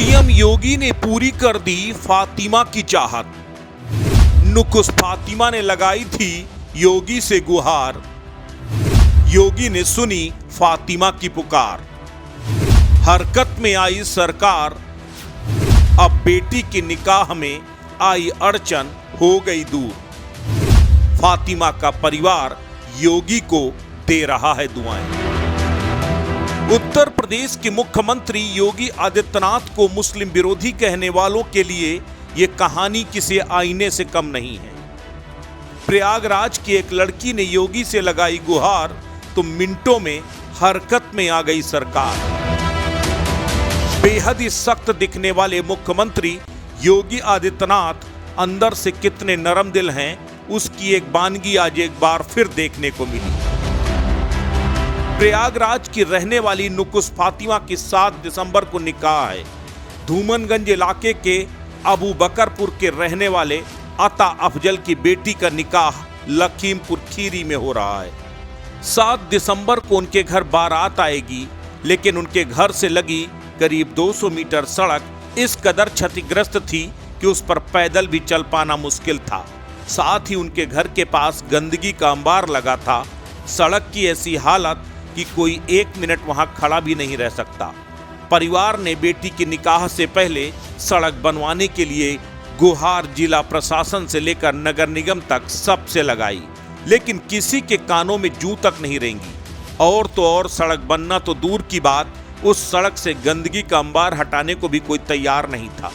CM योगी ने पूरी कर दी फातिमा की चाहत। नुकुस फातिमा ने लगाई थी योगी से गुहार। योगी ने सुनी फातिमा की पुकार। हरकत में आई सरकार, अब बेटी के निकाह में आई अड़चन हो गई दूर। फातिमा का परिवार योगी को दे रहा है दुआएं। उत्तर प्रदेश के मुख्यमंत्री योगी आदित्यनाथ को मुस्लिम विरोधी कहने वालों के लिए यह कहानी किसी आईने से कम नहीं है। प्रयागराज की एक लड़की ने योगी से लगाई गुहार तो मिनटों में हरकत में आ गई सरकार। बेहद ही सख्त दिखने वाले मुख्यमंत्री योगी आदित्यनाथ अंदर से कितने नरम दिल हैं, उसकी एक बानगी आज एक बार फिर देखने को मिली। प्रयागराज की रहने वाली नुकुस फातिमा की 7 दिसंबर को निकाह है। धूमनगंज इलाके के अबू बकरपुर के रहने वाले अता अफजल की बेटी का निकाह लखीमपुर खीरी में हो रहा है। 7 दिसंबर को उनके घर बारात आएगी, लेकिन उनके घर से लगी करीब 200 मीटर सड़क इस कदर क्षतिग्रस्त थी कि उस पर पैदल भी चल पाना मुश्किल था। साथ ही उनके घर के पास गंदगी का अंबार लगा था। सड़क की ऐसी हालत कि कोई 1 मिनट वहां खड़ा भी नहीं रह सकता। परिवार ने बेटी के निकाह से पहले सड़क बनवाने के लिए गुहार जिला प्रशासन से लेकर नगर निगम तक सबसे लगाई, लेकिन किसी के कानों में जू तक नहीं रेंगी। और तो और सड़क बनना तो दूर की बात, उस सड़क से गंदगी का अंबार हटाने को भी कोई तैयार नहीं था।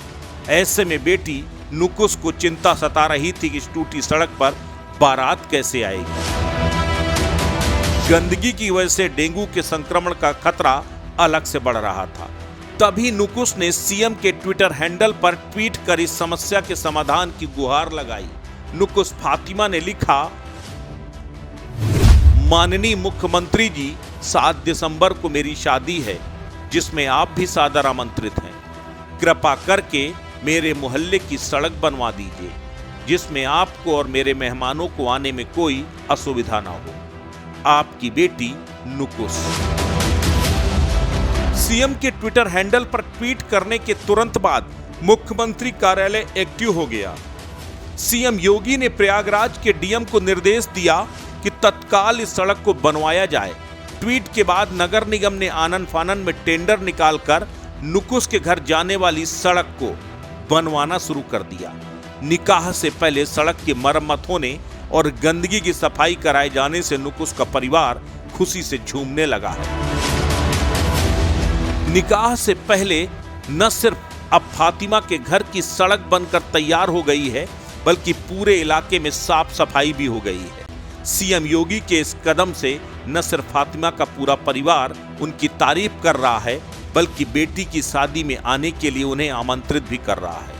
ऐसे में बेटी नुकुस को चिंता सता रही थी कि इस टूटी सड़क पर बारात कैसे आएगी। गंदगी की वजह से डेंगू के संक्रमण का खतरा अलग से बढ़ रहा था। तभी नुकुस ने सीएम के ट्विटर हैंडल पर ट्वीट कर इस समस्या के समाधान की गुहार लगाई। नुकुस फातिमा ने लिखा, माननीय मुख्यमंत्री जी, 7 दिसंबर को मेरी शादी है जिसमें आप भी सादर आमंत्रित हैं। कृपा करके मेरे मोहल्ले की सड़क बनवा दीजिए जिसमें आपको और मेरे मेहमानों को आने में कोई असुविधा ना हो। आपकी बेटी नुकुस। सीएम के ट्विटर हैंडल पर ट्वीट करने के तुरंत बाद मुख्यमंत्री कार्यालय एक्टिव हो गया। सीएम योगी ने प्रयागराज के डीएम को निर्देश दिया कि तत्काल इस सड़क को बनवाया जाए। ट्वीट के बाद नगर निगम ने आनन फानन में टेंडर निकालकर नुकुस के घर जाने वाली सड़क को बनवाना शुरू कर दिया। निकाह से पहले सड़क की मरम्मत होने और गंदगी की सफाई कराए जाने से नुकुस का परिवार खुशी से झूमने लगा है। निकाह से पहले न सिर्फ अब फातिमा के घर की सड़क बनकर तैयार हो गई है, बल्कि पूरे इलाके में साफ सफाई भी हो गई है। सीएम योगी के इस कदम से न सिर्फ फातिमा का पूरा परिवार उनकी तारीफ कर रहा है, बल्कि बेटी की शादी में आने के लिए उन्हें आमंत्रित भी कर रहा है।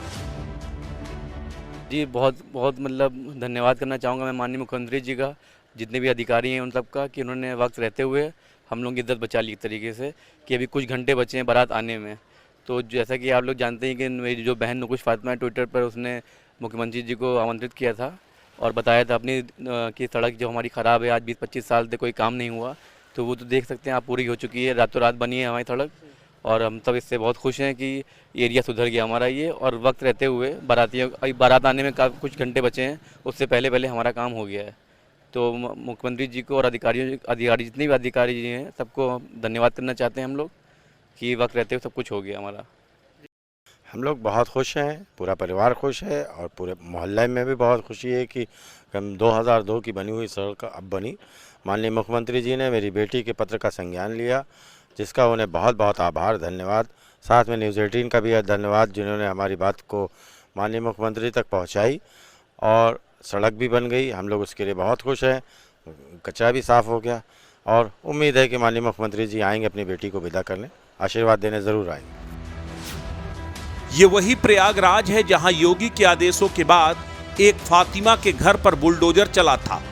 जी बहुत बहुत धन्यवाद करना चाहूँगा मैं माननीय मुख्यमंत्री जी का, जितने भी अधिकारी हैं उन सब का, कि उन्होंने वक्त रहते हुए हम लोग की इज्जत बचा ली एक तरीके से, कि अभी कुछ घंटे बचे हैं बारात आने में। तो जैसा कि आप लोग जानते हैं कि मेरी जो बहन नुकुस फातिमा ट्विटर पर उसने मुख्यमंत्री जी को आमंत्रित किया था और बताया था अपनी कि सड़क जो हमारी ख़राब है, आज 20-25 साल से कोई काम नहीं हुआ, तो वो तो देख सकते हैं आप, पूरी हो चुकी है, रातों रात बनी है हमारी सड़क। और हम सब इससे बहुत खुश हैं कि एरिया सुधर गया हमारा ये, और वक्त रहते हुए बारात आने में कुछ घंटे बचे हैं, उससे पहले हमारा काम हो गया है। तो मुख्यमंत्री जी को और अधिकारी जितने भी अधिकारी जी हैं सबको धन्यवाद करना चाहते हैं हम लोग, कि वक्त रहते हुए सब कुछ हो गया हमारा। हम लोग बहुत खुश हैं, पूरा परिवार खुश है और पूरे मोहल्ले में भी बहुत खुशी है कि 2002 की बनी हुई सड़क अब बनी। माननीय मुख्यमंत्री जी ने मेरी बेटी के पत्र का संज्ञान लिया, जिसका उन्हें बहुत बहुत आभार, धन्यवाद। साथ में न्यूज़ 18 का भी धन्यवाद, जिन्होंने हमारी बात को माननीय मुख्यमंत्री तक पहुंचाई और सड़क भी बन गई। हम लोग उसके लिए बहुत खुश हैं, कचरा भी साफ़ हो गया और उम्मीद है कि माननीय मुख्यमंत्री जी आएंगे अपनी बेटी को विदा करने, आशीर्वाद देने ज़रूर आएंगे। ये वही प्रयागराज है जहां योगी के आदेशों के बाद एक फातिमा के घर पर बुलडोजर चला था,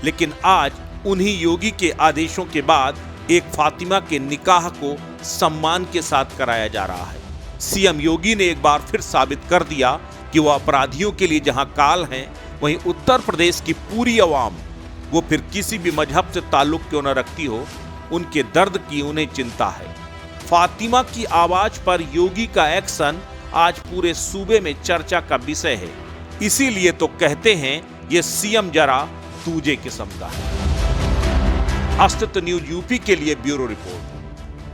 लेकिन आज उन्हीं योगी के आदेशों के बाद एक फातिमा के निकाह को सम्मान के साथ कराया जा रहा है। सीएम योगी ने एक बार फिर साबित कर दिया कि वो अपराधियों के लिए जहां काल हैं, वहीं उत्तर प्रदेश की पूरी अवाम, वो फिर किसी भी मजहब से ताल्लुक क्यों न रखती हो, उनके दर्द की उन्हें चिंता है। फातिमा की आवाज पर योगी का एक्शन आज पूरे सूबे में चर्चा का विषय है। इसीलिए तो कहते हैं ये सीएम जरा दूजे किस्म का है। अस्तित्व न्यूज यूपी के लिए ब्यूरो रिपोर्ट।